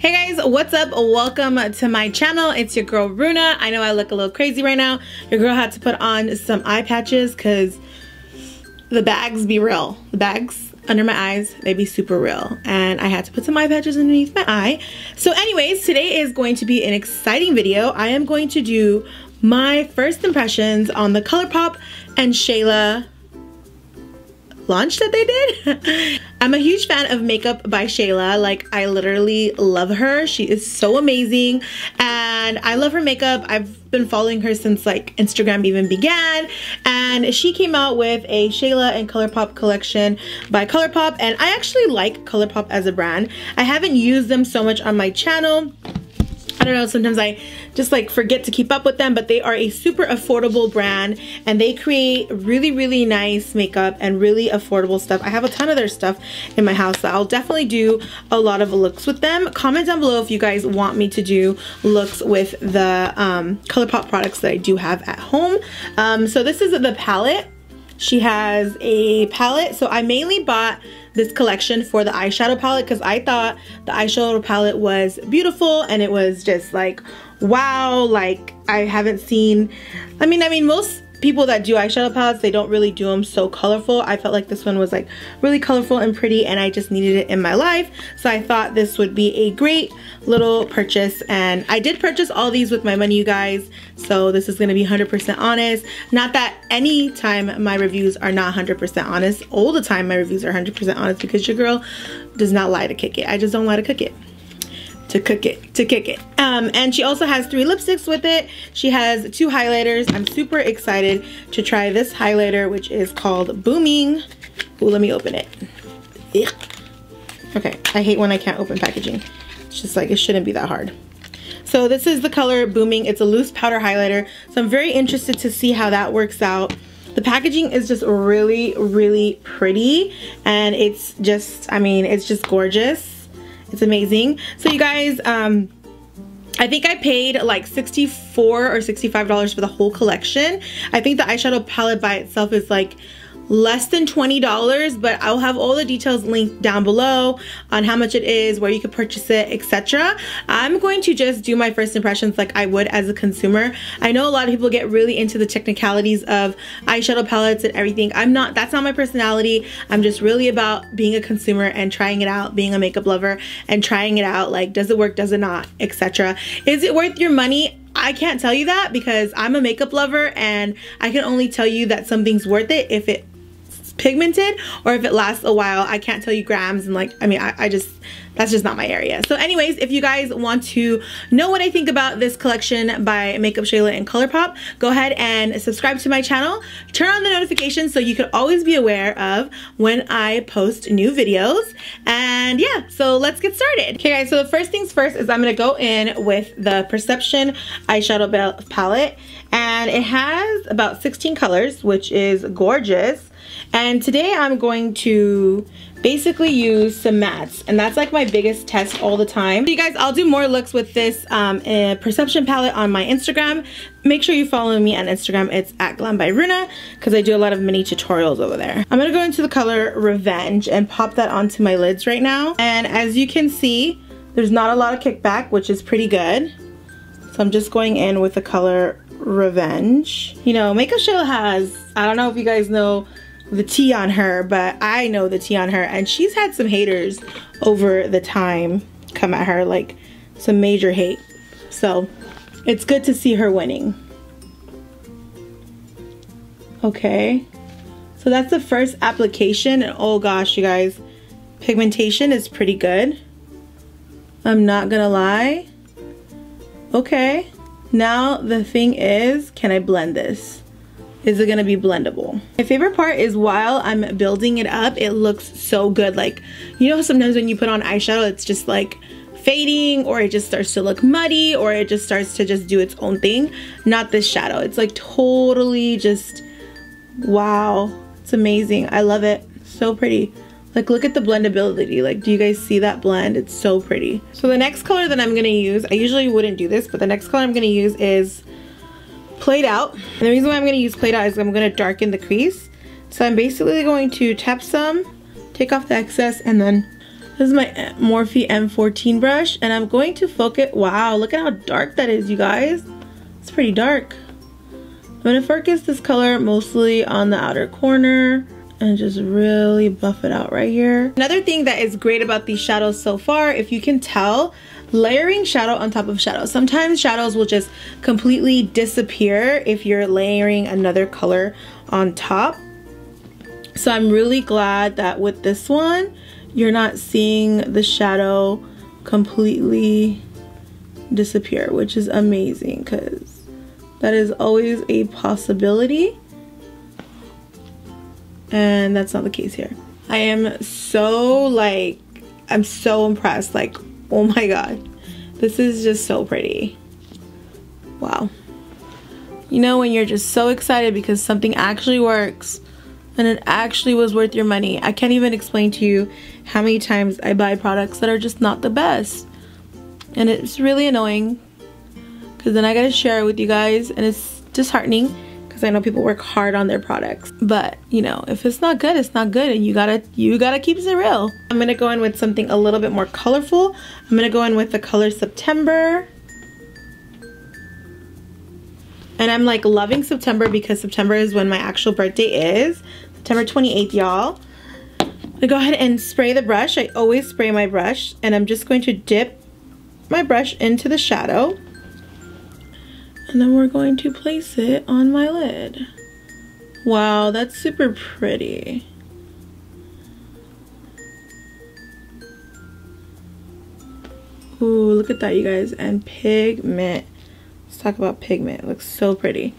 Hey guys, what's up? Welcome to my channel. It's your girl Runa. I know I look a little crazy right now. Your girl had to put on some eye patches because the bags be real. The bags under my eyes, they be super real. And I had to put some eye patches underneath my eye. So anyways, today is going to be an exciting video. I am going to do my first impressions on the Colourpop and Shayla launch that they did. I'm a huge fan of Makeup by Shayla. Like, I literally love her. She is so amazing and I love her makeup. I've been following her since like Instagram even began, and she came out with a Shayla and Colourpop collection by Colourpop, and I actually like Colourpop as a brand. I haven't used them so much on my channel. I don't know, sometimes I just like forget to keep up with them, but they are a super affordable brand and they create really nice makeup and really affordable stuff. I have a ton of their stuff in my house, so I'll definitely do a lot of looks with them. Comment down below if you guys want me to do looks with the Colourpop products that I do have at home. So this is the palette. She has a palette, so I mainly bought this collection for the eyeshadow palette because I thought the eyeshadow palette was beautiful and it was just like, wow, like I haven't seen, I mean most people that do eyeshadow palettes, they don't really do them so colorful. I felt like this one was like really colorful and pretty and I just needed it in my life. So I thought this would be a great little purchase, and I did purchase all these with my money, you guys. So this is gonna be 100% honest. Not that any time my reviews are not 100% honest. All the time my reviews are 100% honest because your girl does not lie to kick it. I just don't lie to cook it. To kick it. And she also has 3 lipsticks with it. She has 2 highlighters. I'm super excited to try this highlighter, which is called Booming. Ooh, let me open it. Ugh. Okay, I hate when I can't open packaging. It's just like, it shouldn't be that hard. So this is the color Booming. It's a loose powder highlighter. So I'm very interested to see how that works out. The packaging is just really pretty, and it's just, I mean, it's just gorgeous. It's amazing. So you guys, I think I paid like $64 or $65 for the whole collection. I think the eyeshadow palette by itself is like less than $20, but I'll have all the details linked down below on how much it is, where you could purchase it, etc. I'm going to just do my first impressions like I would as a consumer. I know a lot of people get really into the technicalities of eyeshadow palettes and everything. I'm not, that's not my personality. I'm just really about being a consumer and trying it out, being a makeup lover and trying it out, like does it work, does it not, etc. Is it worth your money? I can't tell you that because I'm a makeup lover and I can only tell you that something's worth it if it's pigmented or if it lasts a while. I can't tell you grams and like, I mean, I just, that's just not my area. So anyways, if you guys want to know what I think about this collection by Makeupshayla and Colourpop, go ahead and subscribe to my channel. Turn on the notifications so you can always be aware of when I post new videos. And yeah, so let's get started. Okay guys, so the first things first is I'm gonna go in with the Perception eyeshadow palette, and it has about 16 colors, which is gorgeous. And today I'm going to basically use some mattes, and that's like my biggest test all the time. So you guys, I'll do more looks with this Perception palette on my Instagram. Make sure you follow me on Instagram. It's @glambyRuna because I do a lot of mini tutorials over there. I'm gonna go into the color Revenge and pop that onto my lids right now. And as you can see, there's not a lot of kickback, which is pretty good. So I'm just going in with the color Revenge. You know, Makeupshayla has, I don't know if you guys know the tea on her, but I know the tea on her, and she's had some haters over the time come at her, like some major hate. So it's good to see her winning. Okay, so that's the first application, and oh gosh, you guys, pigmentation is pretty good. I'm not gonna lie. Okay, now the thing is, can I blend this? Is it gonna be blendable? My favorite part is while I'm building it up, it looks so good. Like, you know, sometimes when you put on eyeshadow, it's just like fading, or it just starts to look muddy, or it just starts to just do its own thing. Not this shadow. It's like totally just, wow. It's amazing. I love it. So pretty. Like, look at the blendability. Like, do you guys see that blend? It's so pretty. So the next color that I'm gonna use, I usually wouldn't do this, but the next color I'm gonna use is Played Out. And the reason why I'm going to use Played Out is I'm going to darken the crease. So I'm basically going to tap some, take off the excess, and then This is my Morphe M14 brush, and I'm going to focus. Wow, look at how dark that is, you guys. It's pretty dark. I'm gonna focus this color mostly on the outer corner and just really buff it out right here. Another thing that is great about these shadows so far, if you can tell, layering shadow on top of shadow. Sometimes shadows will just completely disappear if you're layering another color on top. So I'm really glad that with this one, you're not seeing the shadow completely disappear, which is amazing because that is always a possibility. And that's not the case here. I am so I'm so impressed. Like, oh my god, this is just so pretty. Wow. You know when you're just so excited because something actually works and it actually was worth your money. I can't even explain to you how many times I buy products that are just not the best. And it's really annoying because then I gotta share it with you guys, and it's disheartening because I know people work hard on their products. But you know, if it's not good, it's not good, and you gotta keep it real. I'm gonna go in with something a little bit more colorful. I'm gonna go in with the color September. And I'm like loving September because September is when my actual birthday is. September 28th, y'all. I'm gonna go ahead and spray the brush. I always spray my brush, and I'm just going to dip my brush into the shadow. And then we're going to place it on my lid. Wow, that's super pretty. Ooh, look at that, you guys. And pigment. Let's talk about pigment. It looks so pretty.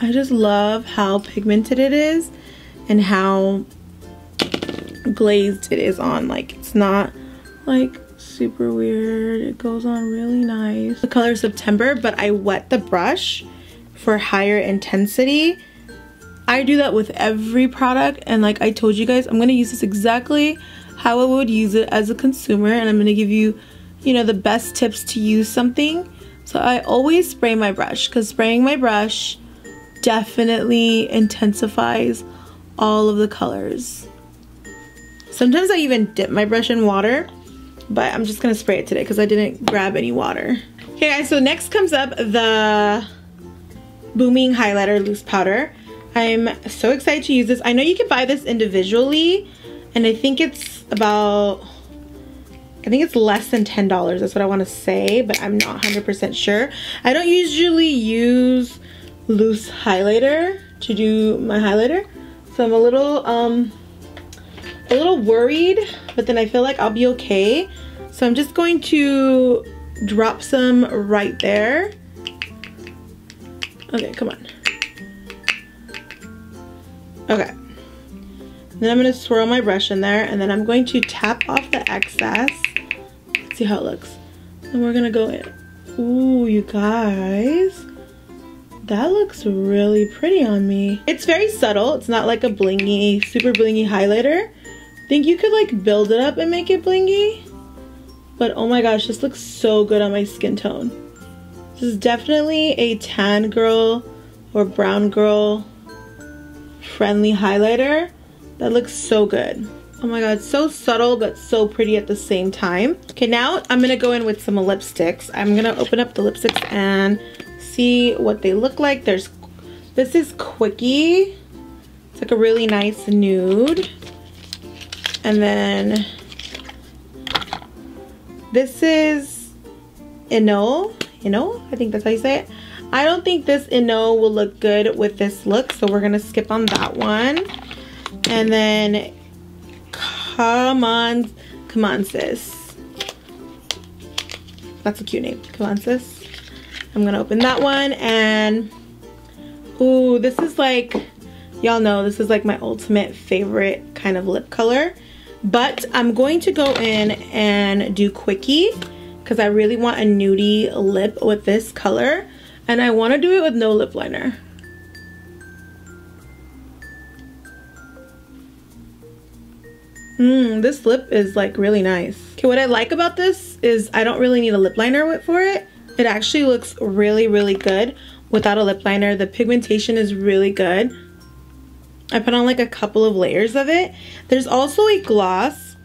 I just love how pigmented it is and how glazed it is on. Like, it's not like super weird. It goes on really nice. The color September, but I wet the brush for higher intensity. I do that with every product, and like I told you guys, I'm gonna use this exactly how I would use it as a consumer, and I'm gonna give you, you know, the best tips to use something. So I always spray my brush because spraying my brush definitely intensifies all of the colors. Sometimes I even dip my brush in water, but I'm just gonna spray it today because I didn't grab any water. Okay guys, so next comes up the Booming Highlighter Loose Powder. I'm so excited to use this. I know you can buy this individually, and I think it's less than $10. That's what I want to say, but I'm not 100% sure. I don't usually use loose highlighter to do my highlighter, so I'm a little worried, but then I feel like I'll be okay. So I'm just going to drop some right there. Okay, come on. Okay. Then I'm going to swirl my brush in there, and then I'm going to tap off the excess. Let's see how it looks. And we're going to go in. Ooh, you guys. That looks really pretty on me. It's very subtle. It's not like a blingy, super blingy highlighter. I think you could like build it up and make it blingy. But oh my gosh, this looks so good on my skin tone. This is definitely a tan girl or brown girl friendly highlighter that looks so good. Oh my god, so subtle but so pretty at the same time. Okay, now I'm gonna go in with some lipsticks. I'm gonna open up the lipsticks and see what they look like. This is Quickie. It's like a really nice nude. And then this is Ino, I think that's how you say it. I don't think this Ino will look good with this look, so we're gonna skip on that one. And then come on sis. That's a cute name, come on sis. I'm gonna open that one, and ooh, this is like, y'all know this is like my ultimate favorite kind of lip color. But I'm going to go in and do Quickie because I really want a nudie lip with this color, and I want to do it with no lip liner. This lip is like really nice. Okay, what I like about this is I don't really need a lip liner for it. It actually looks really, really good without a lip liner. The pigmentation is really good. I put on like a couple of layers of it. There's also a gloss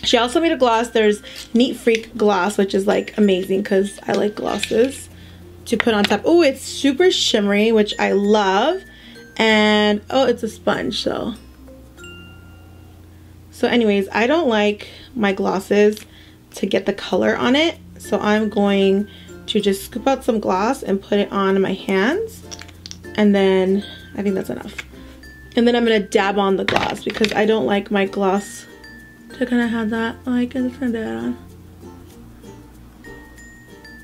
She also made a gloss. There's Neat Freak gloss, which is like amazing because I like glosses to put on top. Oh, it's super shimmery, which I love. And oh, it's a sponge. So anyways, I don't like my glosses to get the color on it, so I'm going to just scoop out some gloss and put it on my hands, and then I think that's enough. And then I'm gonna dab on the gloss because I don't like my gloss to kind of have that. Like, I'm just gonna dab it on.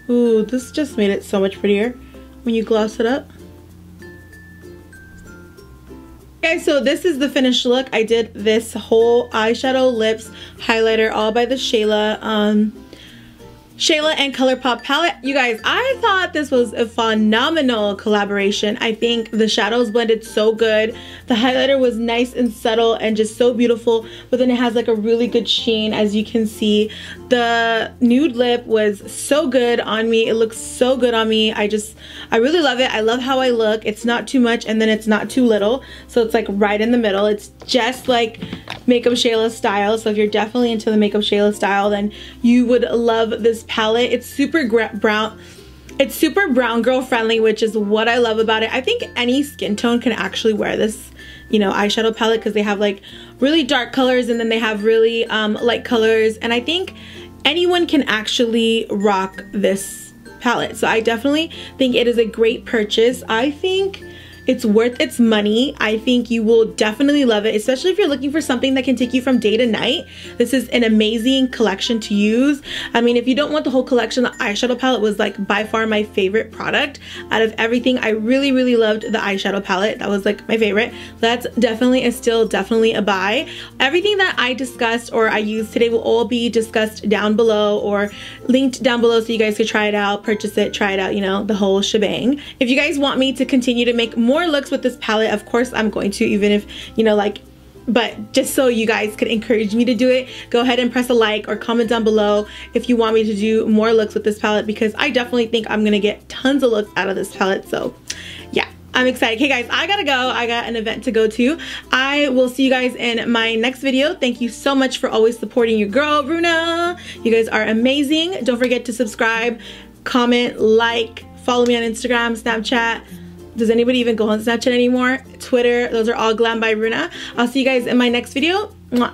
Ooh, this just made it so much prettier when you gloss it up. Okay, so this is the finished look. I did this whole eyeshadow, lips, highlighter, all by the Shayla and Colourpop palette. You guys, I thought this was a phenomenal collaboration. I think the shadows blended so good. The highlighter was nice and subtle and just so beautiful, but then it has like a really good sheen, as you can see. The nude lip was so good on me. It looks so good on me. I really love it. I love how I look. It's not too much and then it's not too little. So it's like right in the middle. It's just like Makeupshayla style. So if you're definitely into the Makeupshayla style, then you would love this palette. It's super brown. It's super brown girl friendly, which is what I love about it. I think any skin tone can actually wear this, you know, eyeshadow palette, because they have like really dark colors and then they have really light colors, and I think anyone can actually rock this palette. So I definitely think it is a great purchase. I think it's worth its money. I think you will definitely love it, especially if you're looking for something that can take you from day to night. This is an amazing collection to use. I mean, if you don't want the whole collection, the eyeshadow palette was like by far my favorite product out of everything. I really, really loved the eyeshadow palette. That was like my favorite. That's definitely a buy. Everything that I discussed or I used today will all be discussed down below or linked down below so you guys could try it out, purchase it, try it out, you know, the whole shebang. If you guys want me to continue to make more looks with this palette, of course I'm going to, even if, you know, like, but just so you guys could encourage me to do it, go ahead and press a like or comment down below if you want me to do more looks with this palette, because I definitely think I'm gonna get tons of looks out of this palette. So yeah, I'm excited. Okay guys, I gotta go. I got an event to go to. I will see you guys in my next video. Thank you so much for always supporting your girl, Runa. You guys are amazing. Don't forget to subscribe, comment, like, follow me on Instagram, Snapchat. Does anybody even go on Snapchat anymore? Twitter, those are all glam by Runa. I'll see you guys in my next video. Mwah.